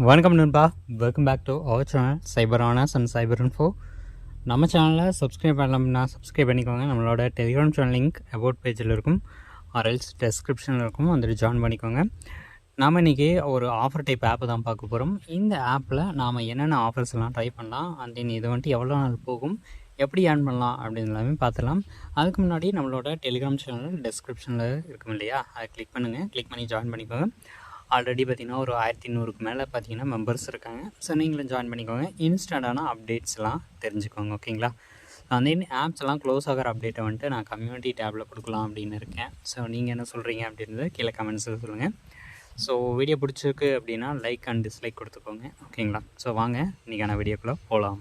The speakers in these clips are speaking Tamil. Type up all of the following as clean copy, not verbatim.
வணக்கம் நண்பா, welcome back to our channel cyber honours and cyber info. நம்ம சேனலில் சப்ஸ்கிரைப் பண்ணலாம்னா சப்ஸ்கிரைப் பண்ணிக்கோங்க. நம்மளோட டெலிகிராம் சேனல் லிங்க் அபவுட் பேஜில் இருக்கும், ஆர்எல்ஸ் டெஸ்கிரிப்ஷனில் இருக்கும், வந்துட்டு ஜாயின் பண்ணிக்கோங்க. நாம் இன்றைக்கி ஒரு ஆஃபர் டைப் ஆப் தான் பார்க்க போகிறோம். இந்த ஆப்பில் நாம் என்னென்ன ஆஃபர்ஸ் எல்லாம் ட்ரை பண்ணலாம், அண்ட் இது வந்துட்டு எவ்வளோ நாள் போகும், எப்படி ஏர்ன் பண்ணலாம் அப்படின்னு எல்லாமே பார்த்துலாம். அதுக்கு முன்னாடி நம்மளோட டெலிகிராம் சேனல் டெஸ்கிரிப்ஷனில் இருக்கும் இல்லையா, அதை கிளிக் பண்ணுங்கள். கிளிக் பண்ணி ஜாயின் பண்ணிக்கோங்க. ஆல்ரெடி பார்த்திங்கன்னா ஒரு 1100க்கு மேலே பார்த்திங்கன்னா மெம்பர்ஸ் இருக்காங்க. ஸோ நீங்களும் ஜாயின் பண்ணிக்கோங்க. இன்ஸ்டண்ட்டான அப்டேட்ஸ்லாம் தெரிஞ்சுக்கோங்க, ஓகேங்களா. அந்த ஆப்ஸ் எல்லாம் க்ளோஸ் ஆகிற அப்டேட்டை வந்துட்டு நான் கம்யூனிட்டி டேப்பில் கொடுக்கலாம் அப்படின்னு இருக்கேன். ஸோ நீங்கள் என்ன சொல்கிறீங்க அப்படின்றத கீழே கமெண்ட்ஸில் சொல்லுங்கள். ஸோ வீடியோ பிடிச்சிருக்கு அப்படின்னா லைக் அண்ட் டிஸ்லைக் கொடுத்துக்கோங்க, ஓகேங்களா. ஸோ வாங்க இன்றைக்கான வீடியோக்குள்ளே போகலாம்.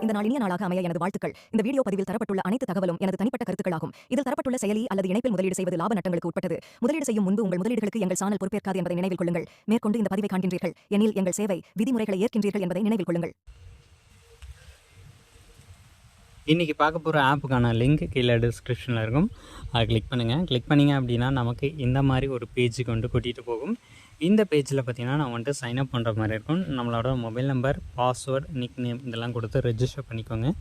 இந்த நாள் இனிய நாளாக அமைய எனது வாழ்த்துக்கள். இந்த வீடியோ பதிவில் தரப்பட்டுள்ள அனைத்து தகவலும் எனது தனிப்பட்ட கருத்துக்களாகும். இதில் தரப்பட்டுள்ள செயலி அல்லது இணைப்பில் முதலீடு செய்வது லாப நட்டங்களுக்கு உட்பட்டது. முதலீடு செய்யும் முன்பு உங்கள் முதலீடுகளுக்கு எங்கள் சேனல் பொறுப்பேற்காது என்பதை நினைவில் கொள்ளுங்கள். மேற்கொண்டு இந்த பதிவை காண்கின்றீர்கள் எனில் எங்கள் சேவை விதிமுறைகளை ஏற்கின்றீர்கள் என்பதை நினைவில் கொள்ளுங்கள். இன்றைக்கி பார்க்க போகிற ஆப்புக்கான லிங்க் கீழே டிஸ்கிரிப்ஷனில் இருக்கும், அதை கிளிக் பண்ணுங்கள். கிளிக் பண்ணிங்க அப்படின்னா நமக்கு இந்த மாதிரி ஒரு பேஜுக்கு வந்து கூட்டிகிட்டு போகும். இந்த பேஜில் பார்த்திங்கன்னா நான் வந்துட்டு சைன்அப் பண்ணுற மாதிரி இருக்கும். நம்மளோட mobile number, password, nick name இதெல்லாம் கொடுத்து ரெஜிஸ்டர் பண்ணிக்கோங்க.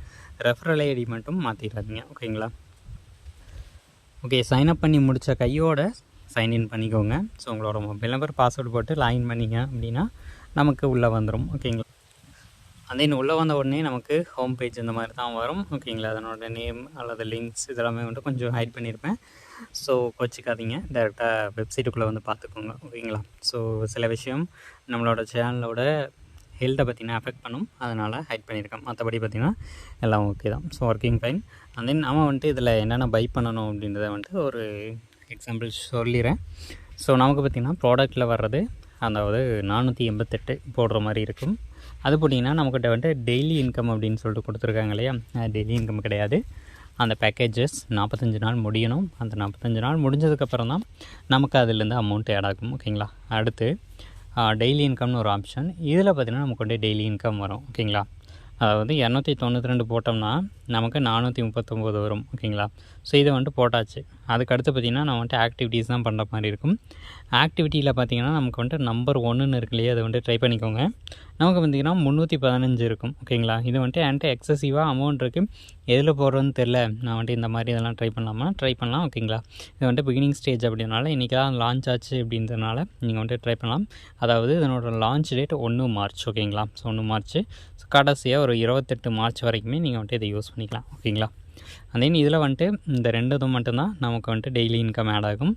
ரெஃபரல் ஐடி மட்டும் மாற்றிடாதீங்க, ஓகேங்களா. ஓகே, சைன்அப் பண்ணி முடித்த கையோட சைன்இன் பண்ணிக்கோங்க. ஸோ உங்களோட மொபைல் நம்பர், பாஸ்வேர்டு போட்டு லாகின் பண்ணிங்க அப்படின்னா நமக்கு உள்ளே வந்துடும், ஓகேங்களா. அதே உள்ளே வந்த உடனே நமக்கு ஹோம் பேஜ் இந்த மாதிரி தான் வரும், ஓகேங்களா. அதனோட நேம் அல்லது லிங்க்ஸ் இதெல்லாமே வந்துட்டு கொஞ்சம் ஹைட் பண்ணியிருப்பேன். ஸோ கோச்சிக்காதீங்க, டேரெக்டாக வெப்சைட்டுக்குள்ளே வந்து பார்த்துக்கோங்க, ஓகேங்களா. ஸோ சில விஷயம் நம்மளோட சேனலோட ஹெல்த்தை பார்த்திங்கன்னா அஃபெக்ட் பண்ணும், அதனால் ஹைட் பண்ணியிருக்கேன். மற்றபடி பார்த்திங்கன்னா எல்லாம் ஓகே தான். So working fine. And then நம்ம வந்துட்டு இதில் என்னென்ன பை பண்ணணும் அப்படின்றத வந்துட்டு ஒரு எக்ஸாம்பிள் சொல்லிடுறேன். ஸோ நமக்கு பார்த்திங்கன்னா ப்ராடக்ட்டில் வர்றது அதாவது 488 போடுற மாதிரி இருக்கும். அது போட்டிங்கன்னா நம்மக்கிட்ட வந்துட்டு டெய்லி இன்கம் அப்படின்னு சொல்லிட்டு கொடுத்துருக்காங்க இல்லையா, டெய்லி இன்கம் கிடையாது. அந்த பேக்கேஜஸ் 45 நாள் முடியணும். அந்த 45 நாள் முடிஞ்சதுக்கப்புறம் தான் நமக்கு அதிலேருந்து அமௌண்ட் ஆட் ஆகும், ஓகேங்களா. அடுத்து டெய்லி இன்கம்னு ஒரு ஆப்ஷன். இதில் பார்த்திங்கன்னா நமக்கு வந்துட்டு டெய்லி இன்கம் வரும், ஓகேங்களா. அதாவது 292 போட்டோம்னா நமக்கு 439 வரும், ஓகேங்களா. ஸோ இதை வந்துட்டு போட்டாச்சு. அதுக்கடுத்து பார்த்திங்கன்னா நான் வந்துட்டு ஆக்டிவிட்டீஸ் தான் பண்ணுற மாதிரி இருக்கும். ஆக்டிவிட்டியில் பார்த்திங்கன்னா நமக்கு வந்துட்டு நம்பர் 1ன்னு இருக்கு இல்லையா, அதை வந்துட்டு ட்ரை பண்ணிக்கோங்க. நமக்கு பார்த்திங்கன்னா 315 இருக்கும், ஓகேங்களா. இது வந்துட்டு என்கிட்ட எக்ஸசிவாக அமௌண்ட் இருக்குது, எதில் போடுறதுன்னு தெரில, நான் வந்துட்டு இந்த மாதிரி இதெல்லாம் ட்ரை பண்ணலாம், ஓகேங்களா. இது வந்துட்டு பிகினிங் ஸ்டேஜ் அப்படின்றனால இன்றைக்கி தான் லான்ச் ஆச்சு அப்படின்றதுனால நீங்கள் வந்துட்டு ட்ரை பண்ணலாம். அதாவது இதனோட லான்ச் டேட் 1 மார்ச், ஓகேங்களா. ஸோ 1 மார்ச் கடைசியாக ஒரு 28 மார்ச் வரைக்குமே நீங்கள் வந்துட்டு இதை யூஸ் பண்ணிக்கலாம், ஓகேங்களா. அண்ட் தென் இதில் வந்துட்டு இந்த 2 இது மட்டும்தான் நமக்கு வந்துட்டு டெய்லி இன்கம் ஆட் ஆகும்.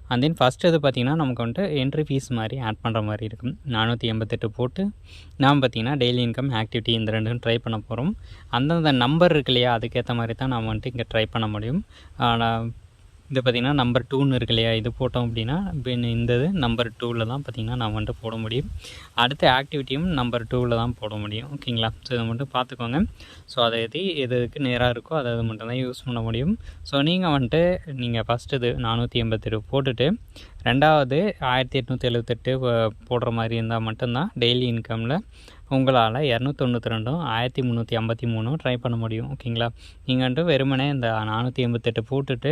அண்ட் தென் ஃபஸ்ட்டு இது பார்த்திங்கன்னா நமக்கு வந்துட்டு என்ட்ரி ஃபீஸ் மாதிரி ஆட் பண்ணுற மாதிரி இருக்கும். 488 போட்டு நாம் பார்த்திங்கன்னா டெய்லி இன்கம், ஆக்டிவிட்டி இந்த 2ம் ட்ரை பண்ண போகிறோம். அந்தந்த நம்பர் இருக்கு இல்லையா, அதுக்கேற்ற மாதிரி தான் நம்ம வந்துட்டு இங்கே ட்ரை பண்ண முடியும். இது பார்த்திங்கன்னா நம்பர் 2ன்னு இருக்கு இல்லையா, இது போட்டோம் அப்படின்னா இந்த இது நம்பர் 2வில் தான் பார்த்திங்கன்னா நான் வந்துட்டு போட முடியும். அடுத்த ஆக்டிவிட்டியும் நம்பர் 2வில் தான் போட முடியும், ஓகேங்களா. ஸோ இதை மட்டும் பார்த்துக்கோங்க. ஸோ அதை எதுக்கு நேராக இருக்கோ அதை மட்டும் தான் யூஸ் பண்ண முடியும். ஸோ நீங்கள் ஃபஸ்ட்டு இது 488 போட்டுட்டு ரெண்டாவது 1878 போடுற மாதிரி இருந்தால் மட்டும்தான் டெய்லி இன்கமில் உங்களால் 292ம் 1353 ட்ரை பண்ண முடியும், ஓகேங்களா. நீங்கள் வந்துட்டு வெறுமனே இந்த 488 போட்டுட்டு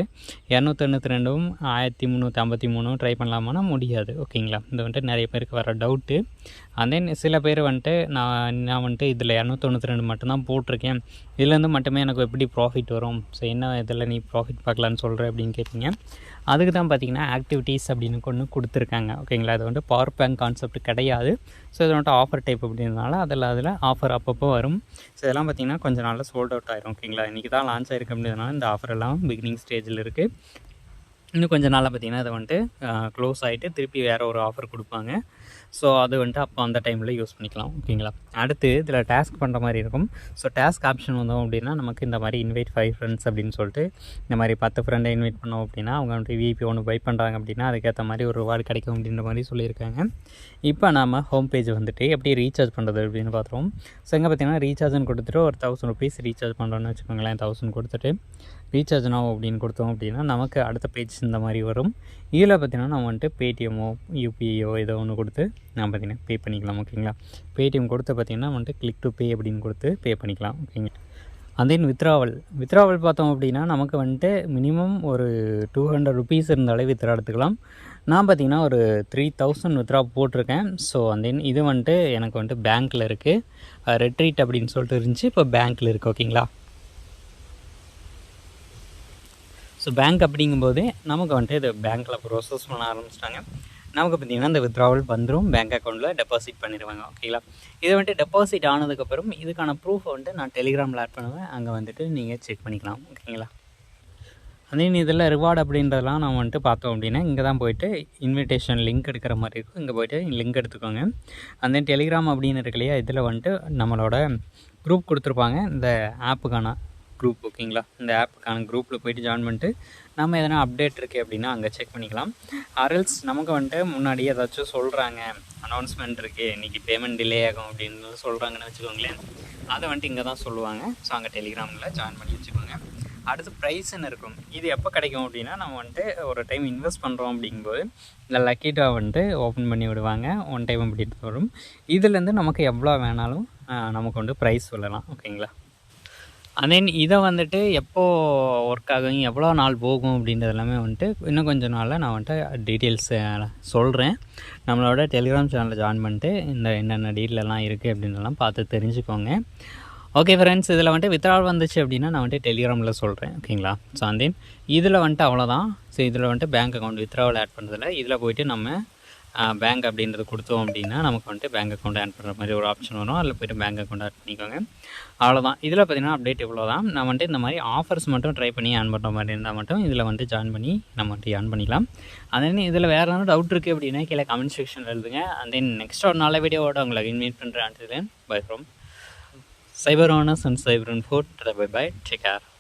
292ம் 1353 ட்ரை பண்ணலாமான்னா முடியாது, ஓகேங்களா. இது வந்துட்டு நிறைய பேருக்கு வர டவுட்டு. அண்ட் தென் சில பேர் வந்துட்டு நான் வந்துட்டு இதில் 292 மட்டும்தான் போட்டிருக்கேன், இதுலேருந்து மட்டுமே எனக்கு எப்படி ப்ராஃபிட் வரும், ஸோ என்ன இதில் நீ ப்ராஃபிட் பார்க்கலான்னு சொல்கிற அப்படின்னு கேட்டிங்க. அதுக்கு தான் பார்த்திங்கன்னா ஆக்டிவிட்டீஸ் அப்படின்னு ஒன்று கொடுத்துருக்காங்க, ஓகேங்களா. அது வந்துட்டு பவர் பேங்க் கான்செப்ட் கிடையாது. ஸோ இது வந்துட்டு ஆஃபர் டைப் அப்படின்றதுனால அதில் ஆஃபர் அப்பப்போ வரும். ஸோ இதெல்லாம் பார்த்திங்கன்னா கொஞ்சம் நாளில் சோல்ட் அவுட் ஆயிரும், ஓகேங்களா. இன்றைக்கி தான் லான்ச் ஆகிருக்கு அப்படின்றதுனால இந்த ஆஃபர் எல்லாம் பிகினிங் ஸ்டேஜில் இருக்குது. இன்னும் கொஞ்சம் நாளில் பார்த்திங்கன்னா அதை வந்துட்டு க்ளோஸ் ஆகிட்டு திருப்பி வேறு ஒரு ஆஃபர் கொடுப்பாங்க. ஸோ அது வந்துட்டு அப்போ அந்த டைமில் யூஸ் பண்ணிக்கலாம், ஓகேங்களா. அடுத்து இதில் டாஸ்க் பண்ணுற மாதிரி இருக்கும். ஸோ டாஸ்க் ஆப்ஷன் வந்தோம் அப்படின்னா நமக்கு இந்த மாதிரி இன்வைட் 5 ஃப்ரெண்ட்ஸ் அப்படின்னு சொல்லிட்டு இந்த மாதிரி 10 ஃப்ரெண்டை இன்வைட் பண்ணோம் அப்படின்னா அவங்க வந்துட்டு விஐபி ஒன்று பை பண்ணுறாங்க அப்படின்னா அதுக்கேற்ற மாதிரி ஒரு ரிவார்டு கிடைக்கும் அப்படின்ற மாதிரி சொல்லியிருக்காங்க. இப்போ நம்ம ஹோம் பேஜ் வந்துட்டு எப்படி ரீசார்ஜ் பண்ணுறது அப்படின்னு பார்த்துருவோம். ஸோ இங்கே பார்த்திங்கன்னா ரீசார்ஜ்னு கொடுத்துட்டு ஒரு 1000 ருபீஸ் ரீசார்ஜ் பண்ணுறோன்னு வச்சுக்கோங்களேன். 1000 கொடுத்துட்டு ரீசார்ஜ் நோ அப்படின்னு கொடுத்தோம் அப்படின்னா நமக்கு அடுத்த பேஜ் இந்த மாதிரி வரும். இதில் பார்த்திங்கன்னா நம்ம வந்துட்டு பேடிஎம்மோ யூபிஐயோ ஏதோ ஒன்று கொடுத்து நான் பார்த்திங்கன்னா பே பண்ணிக்கலாம், ஓகேங்களா. பேடிஎம் கொடுத்து பார்த்திங்கன்னா வந்துட்டு கிளிக் டு பே அப்படின்னு கொடுத்து பே பண்ணிக்கலாம், ஓகேங்களா. அண்ட் தென் வித்ராவல் பார்த்தோம் அப்படின்னா நமக்கு வந்துட்டு மினிமம் ஒரு 200 ருபீஸ் இருந்தாலே வித்ரா எடுத்துக்கலாம். நான் பார்த்திங்கன்னா ஒரு 3000 வித்ரா போட்டிருக்கேன். ஸோ அண்ட் தென் இது வந்துட்டு எனக்கு வந்துட்டு பேங்க்கில் இருக்குது, ரெட்ரீட் அப்படின்னு சொல்லிட்டு இருந்துச்சு, இப்போ பேங்க்கில் இருக்குது. ஓகேங்களா. ஸோ பேங்க் அப்படிங்கும்போது நமக்கு வந்துட்டு இது பேங்க்கில் ப்ரோசஸ் பண்ண ஆரம்பிச்சிட்டாங்க. நமக்கு பார்த்திங்கன்னா இந்த வித்ராவல் வந்துடும், பேங்க் அக்கௌண்ட்டில் டெபாசிட் பண்ணிடுவாங்க. ஓகேங்களா. இது வந்துட்டு டெபாசிட் ஆனதுக்கப்புறம் இதுக்கான ப்ரூஃப் வந்துட்டு நான் டெலிகிராமில் ஆட் பண்ணுவேன், அங்கே வந்துட்டு நீங்கள் செக் பண்ணிக்கலாம். ஓகேங்களா. அதே இதில் ரிவார்டு அப்படின்றதெல்லாம் நான் வந்துட்டு பார்த்தோம் அப்படின்னா இங்கே தான் போய்ட்டு இன்விடேஷன் லிங்க் எடுக்கிற மாதிரி இருக்கும். இங்கே போய்ட்டு லிங்க் எடுத்துக்கோங்க. அந்த டெலிகிராம் அப்படின்னு இருக்கு இல்லையா, இதில் வந்துட்டு நம்மளோட குரூப் கொடுத்துருப்பாங்க, இந்த ஆப்புக்கான குரூப். ஓகேங்களா. இந்த ஆப்புக்கான குரூப்பில் போய்ட்டு ஜாயின் பண்ணிட்டு நம்ம எதனா அப்டேட் இருக்குது அப்படின்னா அங்கே செக் பண்ணிக்கலாம். ஆர்எல்ஸ் நமக்கு வந்துட்டு முன்னாடி ஏதாச்சும் சொல்கிறாங்க, அனௌன்ஸ்மெண்ட் இருக்குது, இன்றைக்கி பேமெண்ட் டிலே ஆகும் அப்படின்னு சொல்கிறாங்கன்னு வச்சுக்கோங்களேன், அதை வந்துட்டு இங்கே தான் சொல்லுவாங்க. ஸோ அங்கே டெலிகிராமில் ஜாயின் பண்ணி வச்சுக்கோங்க. அடுத்து ப்ரைஸ்ன்னு இருக்கும். இது எப்போ கிடைக்கும் அப்படின்னா நம்ம வந்துட்டு ஒரு டைம் இன்வெஸ்ட் பண்ணுறோம் அப்படிங்கும்போது இந்த லக்கி ட்ரா வந்துட்டு ஓப்பன் பண்ணி விடுவாங்க. ஒன் டைம் அப்படின்ட்டு வரும். இதுலேருந்து நமக்கு எவ்வளோ வேணாலும் நமக்கு வந்து ப்ரைஸ் சொல்லலாம். ஓகேங்களா. தென் இதை வந்துட்டு எப்போது ஒர்க் ஆகும், எவ்வளோ நாள் போகும் அப்படின்றது எல்லாமே வந்துட்டு இன்னும் கொஞ்சம் நாளில் நான் வந்துட்டு டீட்டெயில்ஸ் சொல்கிறேன். நம்மளோட டெலிகிராம் சேனலில் ஜாயின் பண்ணிட்டு இந்த என்னென்ன டீட்டெயிலெல்லாம் இருக்குது அப்படின்றலாம் பார்த்து தெரிஞ்சுக்கோங்க. ஓகே ஃப்ரெண்ட்ஸ், இதில் வந்துட்டு வித்ராவல் வந்துச்சு அப்படின்னா நான் வந்துட்டு டெலிகிராமில் சொல்கிறேன். ஓகேங்களா. ஸோ தென் இதில் வந்துட்டு அவ்வளோதான். ஸோ இதில் வந்துட்டு பேங்க் அக்கௌண்ட் வித்ராவல் ஆட் பண்ணுறதில்ல. இதில் போய்ட்டு நம்ம பேங்க் அப்படின்றது கொடுத்தோம் அப்படின்னா நமக்கு வந்துட்டு பேங்க் அக்கௌண்ட் ஆட் பண்ணுற மாதிரி ஒரு ஆப்ஷன் வரும். அதில் போய்ட்டு பேங்க் அக்கௌண்ட் ஆட் பண்ணிக்கோங்க. அவ்வளோதான். இதில் பார்த்திங்கன்னா அப்டேட் இவ்வளோ தான். நான் வந்துட்டு இந்த மாதிரி ஆஃபர்ஸ் மட்டும் ட்ரை பண்ணி ஆன் பண்ணுற மாதிரி இருந்தால் மட்டும் இதில் வந்துட்டு ஜாயின் பண்ணி நம்ம வந்துட்டு ஆன் பண்ணிக்கலாம். தென் இதில் வேறு எதாவது டவுட் இருக்குது அப்படின்னா கீழே கமெண்ட் செக்ஷனில் எழுதுங்க. தென் நெக்ஸ்ட் ஒரு நல்ல வீடியோவோட உங்களை இன்வைட் பண்ணுறேன். By from Cyber Owners and Cyber Info. Bye bye. Take care.